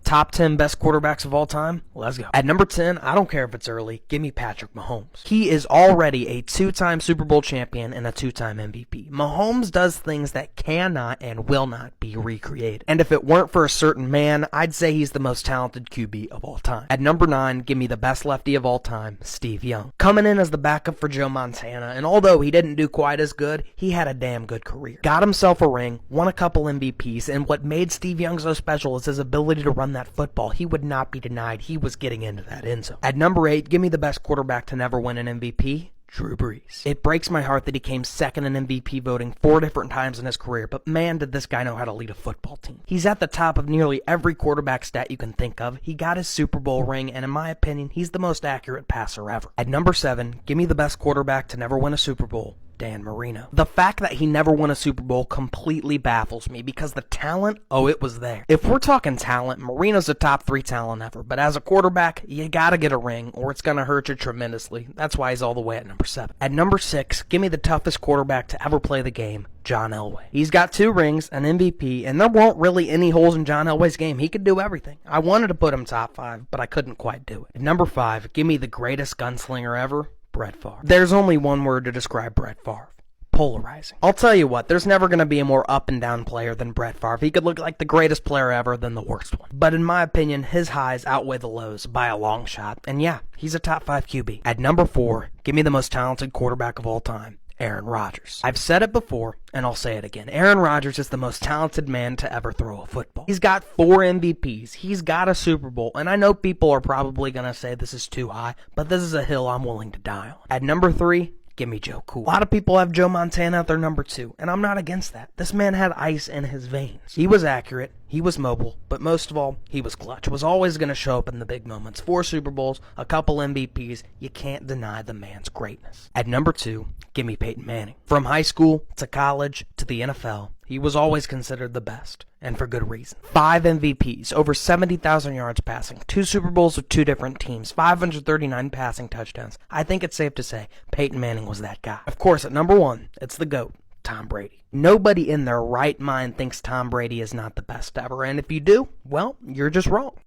Top 10 best quarterbacks of all time? Let's go. At number 10, I don't care if it's early, give me Patrick Mahomes. He is already a 2-time Super Bowl champion and a 2-time MVP. Mahomes does things that cannot and will not be recreated. And if it weren't for a certain man, I'd say he's the most talented QB of all time. At number 9, give me the best lefty of all time, Steve Young. Coming in as the backup for Joe Montana, and although he didn't do quite as good, he had a damn good career. Got himself a ring, won a couple MVPs, and what made Steve Young so special is his ability to run that football. He would not be denied. He was getting into that end zone. At number 8, give me the best quarterback to never win an MVP, Drew Brees. It breaks my heart that he came second in MVP voting 4 different times in his career, but man, did this guy know how to lead a football team. He's at the top of nearly every quarterback stat you can think of. He got his Super Bowl ring, and in my opinion, he's the most accurate passer ever. At number 7, give me the best quarterback to never win a Super Bowl, Dan Marino. The fact that he never won a Super Bowl completely baffles me because the talent, it was there. If we're talking talent, Marino's a top 3 talent ever, but as a quarterback, you gotta get a ring or it's gonna hurt you tremendously. That's why he's all the way at number 7. At number 6, give me the toughest quarterback to ever play the game, John Elway. He's got 2 rings, an MVP, and there weren't really any holes in John Elway's game. He could do everything. I wanted to put him top 5, but I couldn't quite do it. At number 5, give me the greatest gunslinger ever, Brett Favre. There's only one word to describe Brett Favre. Polarizing. I'll tell you what, there's never going to be a more up and down player than Brett Favre. He could look like the greatest player ever than the worst one. But in my opinion, his highs outweigh the lows by a long shot. And yeah, he's a top 5 QB. At number 4, give me the most talented quarterback of all time, Aaron Rodgers. I've said it before, and I'll say it again. Aaron Rodgers is the most talented man to ever throw a football. He's got 4 MVPs. He's got a Super Bowl. And I know people are probably going to say this is too high, but this is a hill I'm willing to die on. At number 3, give me Joe Cool. A lot of people have Joe Montana at their number 2, and I'm not against that. This man had ice in his veins. He was accurate, he was mobile, but most of all, he was clutch. Was always going to show up in the big moments. 4 Super Bowls, a couple MVPs. You can't deny the man's greatness. At number 2, give me Peyton Manning. From high school to college to the NFL, he was always considered the best, and for good reason. 5 MVPs, over 70,000 yards passing, 2 Super Bowls with 2 different teams, 539 passing touchdowns. I think it's safe to say Peyton Manning was that guy. Of course, at number 1, it's the GOAT, Tom Brady. Nobody in their right mind thinks Tom Brady is not the best ever, and if you do, well, you're just wrong.